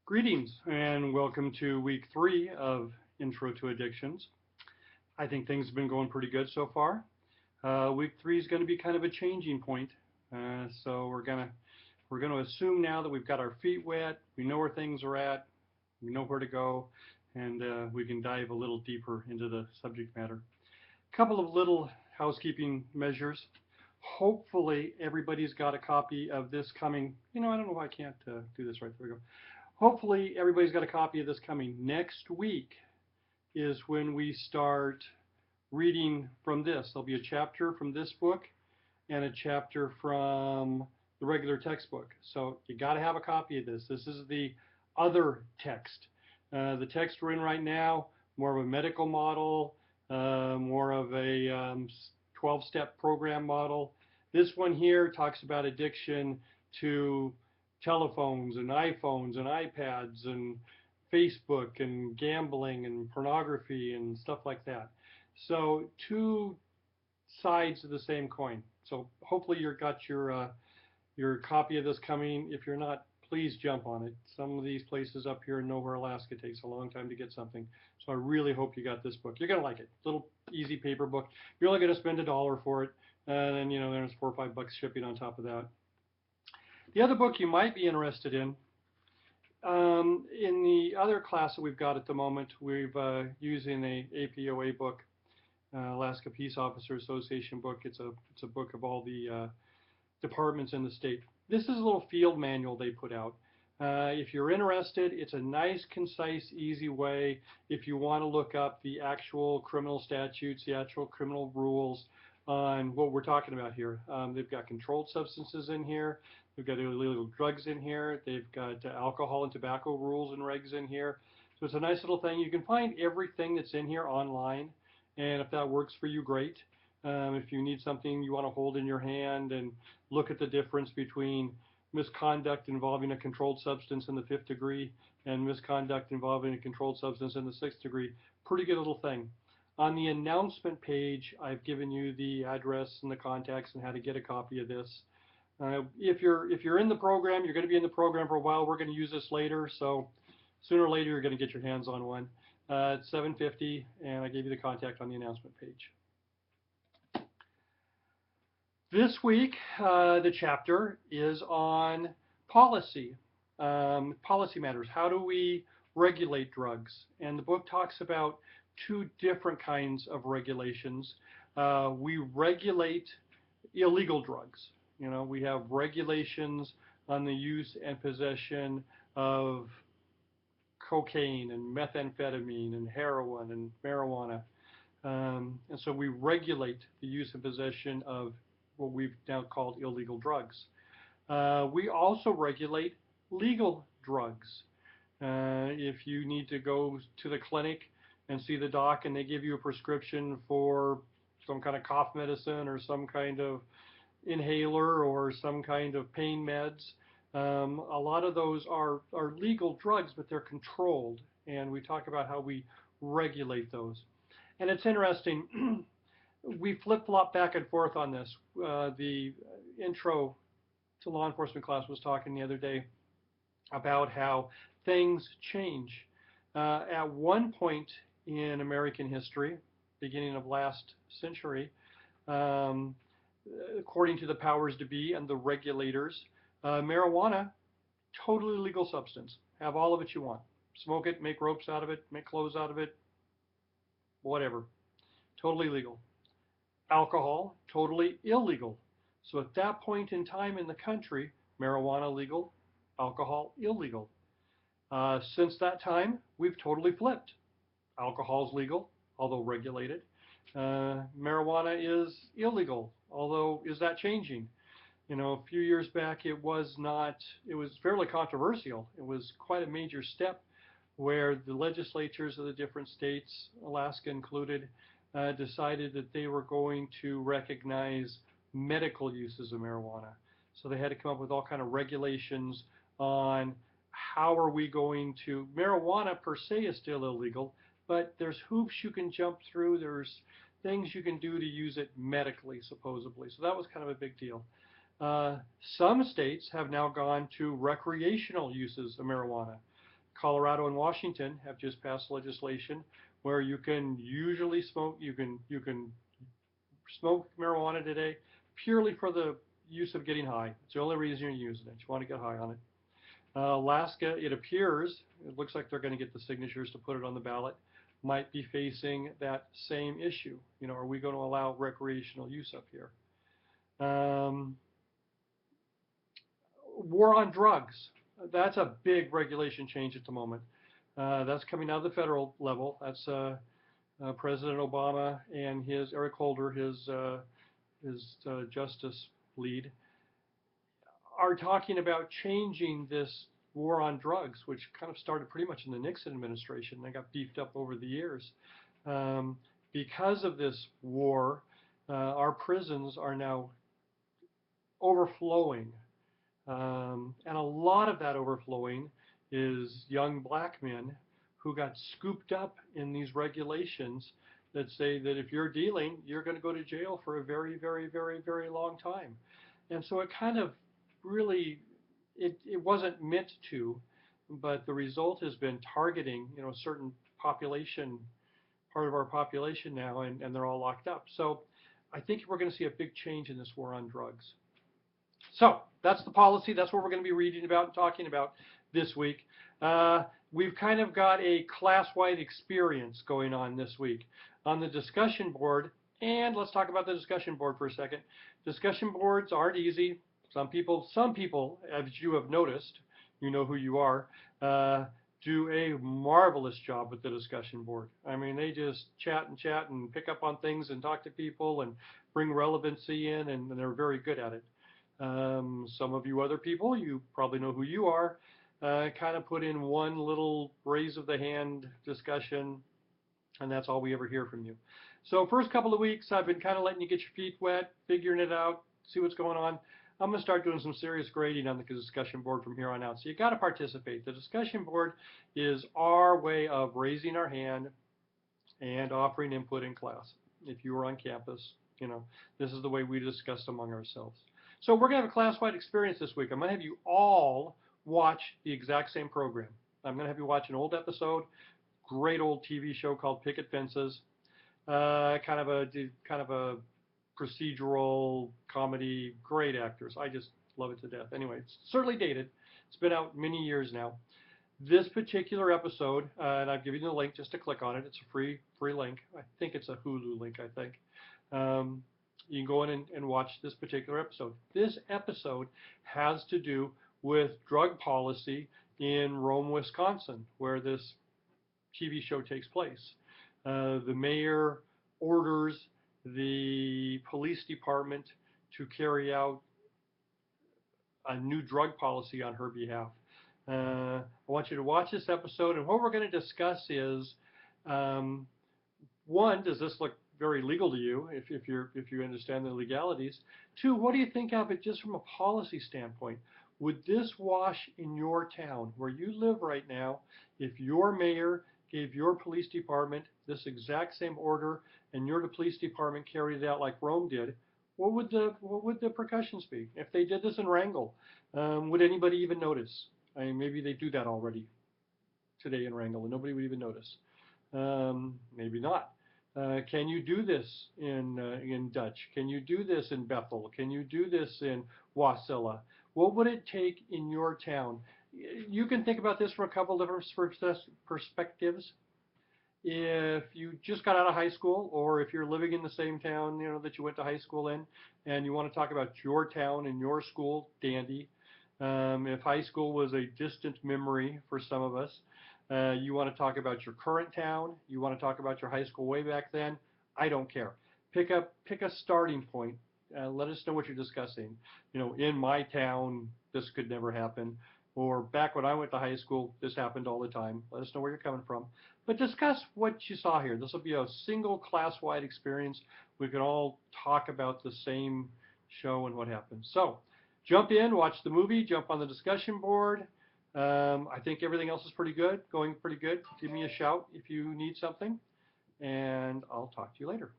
Greetings and welcome to week 3 of Intro to Addictions. I think things have been going pretty good so far. Week 3 is going to be kind of a changing point. So we're gonna assume now that we've got our feet wet, we know where things are at, we know where to go, and we can dive a little deeper into the subject matter. A couple of little housekeeping measures. Hopefully everybody's got a copy of this coming. I don't know why I can't do this right. There we go. Hopefully everybody's got a copy of this coming. Next week is when we start reading from this. There'll be a chapter from this book and a chapter from the regular textbook. So you got to have a copy of this. This is the other text. The text we're in right now, more of a medical model, more of a 12-step program model. This one here talks about addiction to telephones and iPhones and iPads and Facebook and gambling and pornography and stuff like that. So two sides of the same coin. So hopefully you've got your copy of this coming. If you're not, please jump on it. Some of these places up here in nowhere, Alaska, takes a long time to get something. So I really hope you got this book. You're gonna like it. Little easy paper book. You're only gonna spend $1 for it, and then there's 4 or 5 bucks shipping on top of that. The other book you might be interested in the other class that we've got at the moment, we're using a APOA book, Alaska Peace Officer Association book. It's a book of all the departments in the state. This is a little field manual they put out. If you're interested, it's a nice, concise, easy way if you want to look up the actual criminal statutes, the actual criminal rules on what we're talking about here. They've got controlled substances in here. They've got illegal drugs in here. They've got alcohol and tobacco rules and regs in here. So it's a nice little thing. You can find everything that's in here online, and if that works for you, great. If you need something you want to hold in your hand and look at the difference between misconduct involving a controlled substance in the 5th degree and misconduct involving a controlled substance in the 6th degree, pretty good little thing. On the announcement page, I've given you the address and the contacts and how to get a copy of this. If you're in the program, you're going to be in the program for a while. We're going to use this later, so sooner or later you're going to get your hands on one. It's $7.50, and I gave you the contact on the announcement page. This week, the chapter is on policy, policy matters. How do we regulate drugs? And the book talks about 2 different kinds of regulations. We regulate illegal drugs. We have regulations on the use and possession of cocaine and methamphetamine and heroin and marijuana. And so we regulate the use and possession of what we've now called illegal drugs. We also regulate legal drugs. If you need to go to the clinic and see the doc and they give you a prescription for some kind of cough medicine or some kind of inhaler or some kind of pain meds, a lot of those are legal drugs, but they're controlled, and we talk about how we regulate those. And it's interesting, we flip-flop back and forth on this. The intro to law enforcement class was talking the other day about how things change. At one point in American history, beginning of last century, according to the powers to be and the regulators, marijuana, totally legal substance. Have all of it you want. Smoke it, make ropes out of it, make clothes out of it, whatever. Totally legal. Alcohol, totally illegal. So at that point in time in the country, marijuana legal, alcohol illegal. Since that time, we've totally flipped. Alcohol's legal, although regulated. Marijuana is illegal, although is that changing? A few years back it was not, it was fairly controversial. It was quite a major step where the legislatures of the different states, Alaska included, decided that they were going to recognize medical uses of marijuana. So they had to come up with all kind of regulations on how are we going to, marijuana per se is still illegal, but there's hoops you can jump through, there's things you can do to use it medically, supposedly. So that was kind of a big deal. Some states have now gone to recreational uses of marijuana. Colorado and Washington have just passed legislation where you can usually smoke, you can smoke marijuana today purely for the use of getting high. It's the only reason you're using it. You want to get high on it. Alaska, it appears, it looks like they're going to get the signatures to put it on the ballot, might be facing that same issue. You know, are we going to allow recreational use up here? War on drugs. That's a big regulation change at the moment. That's coming out of the federal level. That's President Obama and his Eric Holder, his justice lead, are talking about changing this war on drugs, which kind of started pretty much in the Nixon administration. They got beefed up over the years. Because of this war, our prisons are now overflowing. And a lot of that overflowing is young black men who got scooped up in these regulations that say that if you're dealing, you're going to go to jail for a very, very, very, very long time. And so it kind of really, it wasn't meant to, but the result has been targeting, you know, a certain population, part of our population now, and they're all locked up. So I think we're going to see a big change in this war on drugs. So that's the policy. That's what we're going to be reading about and talking about this week. We've kind of got a class-wide experience going on this week on the discussion board. And let's talk about the discussion board for a second. Discussion boards aren't easy. Some people, as you have noticed, you know who you are, do a marvelous job with the discussion board. I mean, they just chat and pick up on things and talk to people and bring relevancy in, and they're very good at it. Some of you other people, you probably know who you are, kind of put in one little raise of the hand discussion, and that's all we ever hear from you. So first couple of weeks, I've been kind of letting you get your feet wet, figuring it out, see what's going on. I'm going to start doing some serious grading on the discussion board from here on out. So you got to participate. The discussion board is our way of raising our hand and offering input in class. If you are on campus, you know, this is the way we discuss among ourselves. So we're going to have a class-wide experience this week. I'm going to have you all watch the exact same program. I'm going to have you watch an old episode, great old TV show called Picket Fences, kind of a procedural comedy, great actors. I just love it to death. Anyway, it's certainly dated. It's been out many years now. This particular episode, and I've given you the link just to click on it. It's a free link. I think it's a Hulu link, I think. You can go in and watch this particular episode. This episode has to do with drug policy in Rome, Wisconsin, where this TV show takes place. The mayor orders the police department to carry out a new drug policy on her behalf. I want you to watch this episode, and what we're going to discuss is, one, does this look very legal to you if you understand the legalities? Two, what do you think of it just from a policy standpoint? Would this wash in your town where you live right now if your mayor gave your police department this exact same order and your police department carried it out like Rome did? What would the repercussions be? If they did this in Wrangell, would anybody even notice? I mean, maybe they do that already today in Wrangell and nobody would even notice. Maybe not. Can you do this in Dutch? Can you do this in Bethel? Can you do this in Wasilla? What would it take in your town? You can think about this from a couple different perspectives. If you just got out of high school, or if you're living in the same town, you know, that you went to high school in, and you want to talk about your town and your school, dandy. If high school was a distant memory for some of us, you want to talk about your current town, you want to talk about your high school way back then, I don't care. Pick a starting point. Let us know what you're discussing. You know, in my town, this could never happen. Or back when I went to high school, this happened all the time. Let us know where you're coming from. But discuss what you saw here. This will be a single class-wide experience. We can all talk about the same show and what happened. So jump in, watch the movie, jump on the discussion board. I think everything else is pretty good, going pretty good. Give me a shout if you need something, and I'll talk to you later.